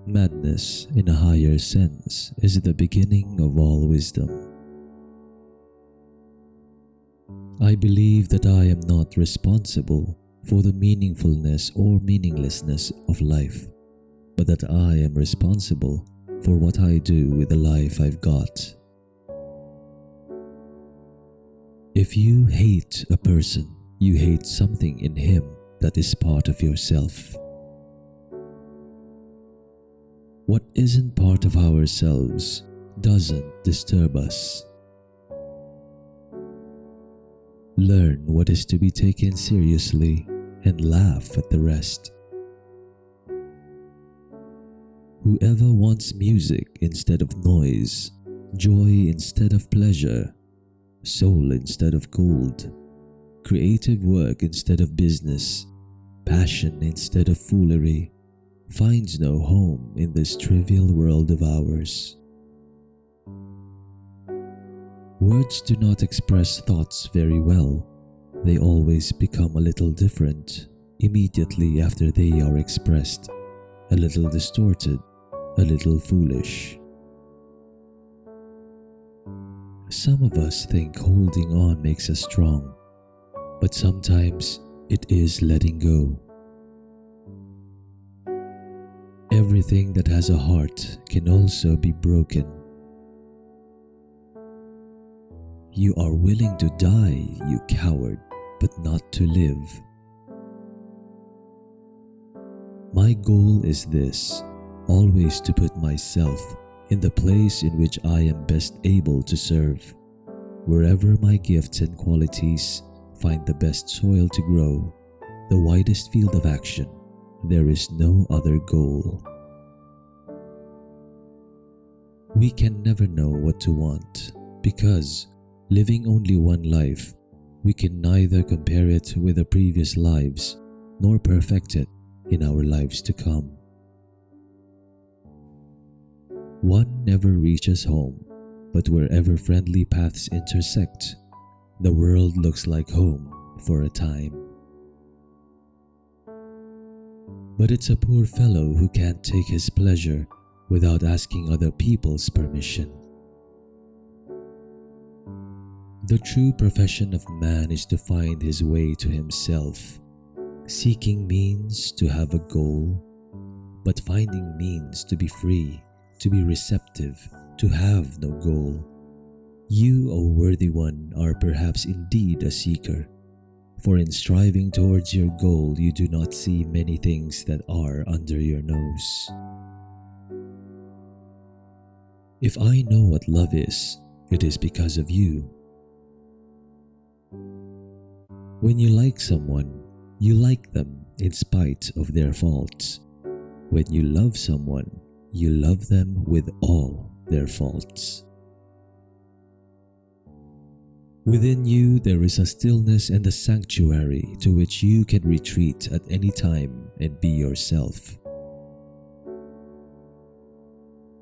Madness, in a higher sense, is the beginning of all wisdom. I believe that I am not responsible for the meaningfulness or meaninglessness of life, but that I am responsible for what I do with the life I've got. If you hate a person, you hate something in him that is part of yourself. What isn't part of ourselves doesn't disturb us. Learn what is to be taken seriously and laugh at the rest. Whoever wants music instead of noise, joy instead of pleasure, soul instead of gold, creative work instead of business, passion instead of foolery, finds no home in this trivial world of ours. Words do not express thoughts very well. They always become a little different immediately after they are expressed, a little distorted, a little foolish. Some of us think holding on makes us strong, but sometimes it is letting go. Everything that has a heart can also be broken. You are willing to die, you coward, but not to live. My goal is this, always to put myself in the place in which I am best able to serve, wherever my gifts and qualities find the best soil to grow, the widest field of action. There is no other goal. We can never know what to want because, living only one life, we can neither compare it with the previous lives nor perfect it in our lives to come. One never reaches home, but wherever friendly paths intersect, the world looks like home for a time. But it's a poor fellow who can't take his pleasure without asking other people's permission. The true profession of man is to find his way to himself, seeking means to have a goal, but finding means to be free, to be receptive, to have no goal. You, O worthy one, are perhaps indeed a seeker, for in striving towards your goal you do not see many things that are under your nose. If I know what love is, it is because of you. When you like someone, you like them in spite of their faults. When you love someone, you love them with all their faults. Within you there is a stillness and a sanctuary to which you can retreat at any time and be yourself.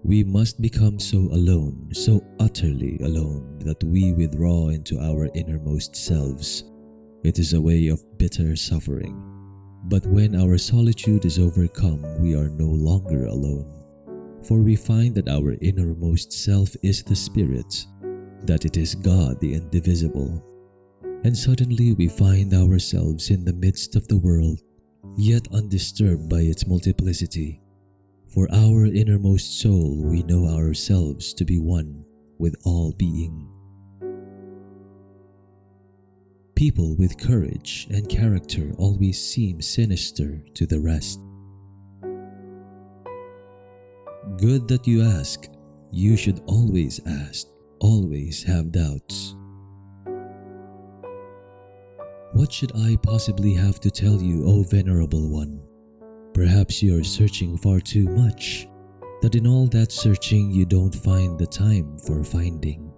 We must become so alone, so utterly alone, that we withdraw into our innermost selves. It is a way of bitter suffering. But when our solitude is overcome, we are no longer alone. For we find that our innermost self is the Spirit, that it is God the indivisible. And suddenly we find ourselves in the midst of the world, yet undisturbed by its multiplicity. For our innermost soul we know ourselves to be one with all being. People with courage and character always seem sinister to the rest. Good that you ask. You should always ask, always have doubts. What should I possibly have to tell you, O Venerable One? Perhaps you are searching far too much, that in all that searching you don't find the time for finding.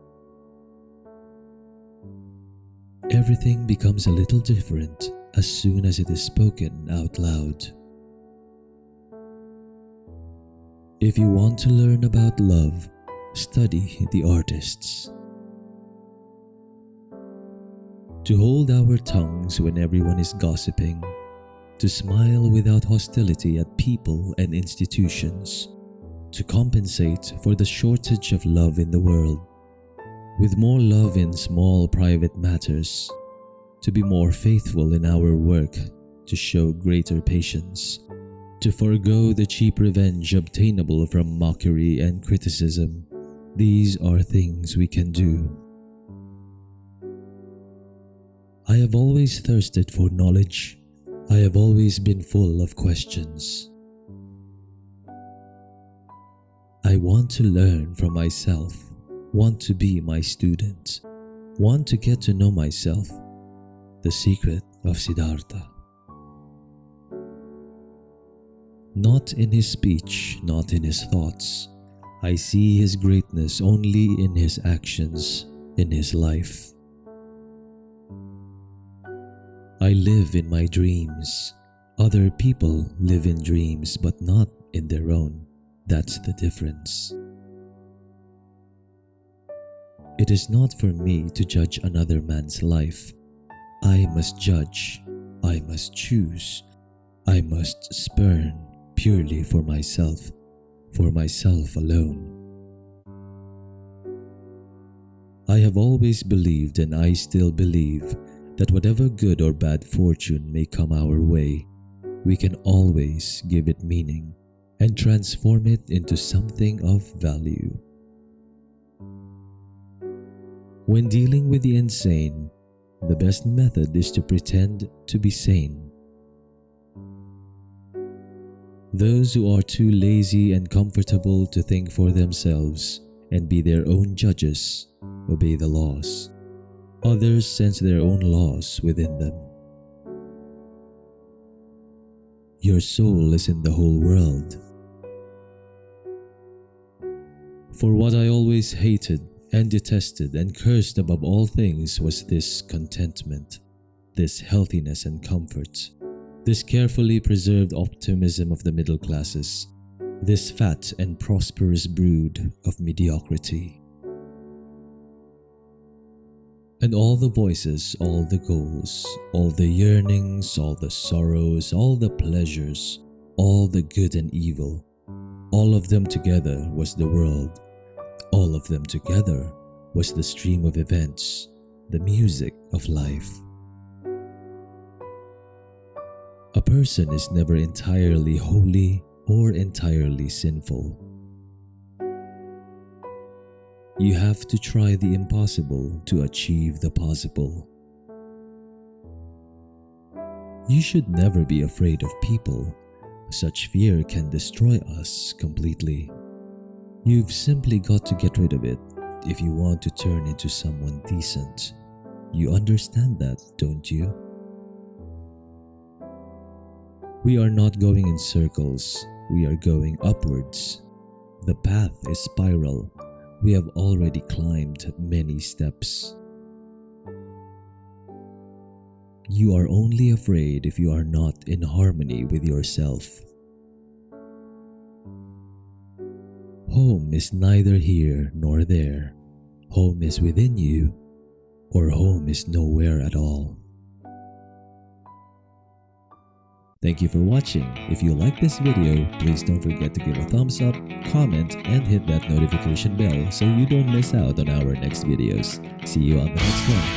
Everything becomes a little different as soon as it is spoken out loud. If you want to learn about love, study the artists. To hold our tongues when everyone is gossiping, to smile without hostility at people and institutions, to compensate for the shortage of love in the world, with more love in small private matters, to be more faithful in our work, to show greater patience, to forego the cheap revenge obtainable from mockery and criticism. These are things we can do. I have always thirsted for knowledge. I have always been full of questions. I want to learn from myself, want to be my student, want to get to know myself. The secret of Siddhartha. Not in his speech, not in his thoughts. I see his greatness only in his actions, in his life. I live in my dreams. Other people live in dreams, but not in their own. That's the difference. It is not for me to judge another man's life. I must judge. I must choose. I must spurn purely for myself alone. I have always believed, and I still believe, that whatever good or bad fortune may come our way, we can always give it meaning and transform it into something of value. When dealing with the insane, the best method is to pretend to be sane. Those who are too lazy and comfortable to think for themselves and be their own judges obey the laws. Others sense their own laws within them. Your soul is in the whole world. For what I always hated and detested and cursed above all things was this contentment, this healthiness and comfort, this carefully preserved optimism of the middle classes, this fat and prosperous brood of mediocrity. And all the voices, all the goals, all the yearnings, all the sorrows, all the pleasures, all the good and evil, all of them together was the world. All of them together was the stream of events, the music of life. A person is never entirely holy or entirely sinful. You have to try the impossible to achieve the possible. You should never be afraid of people. Such fear can destroy us completely. You've simply got to get rid of it if you want to turn into someone decent. You understand that, don't you? We are not going in circles, we are going upwards. The path is spiral. We have already climbed many steps. You are only afraid if you are not in harmony with yourself. Home is neither here nor there. Home is within you, or home is nowhere at all. Thank you for watching. If you like this video, please don't forget to give a thumbs up, comment, and hit that notification bell so you don't miss out on our next videos. See you on the next one.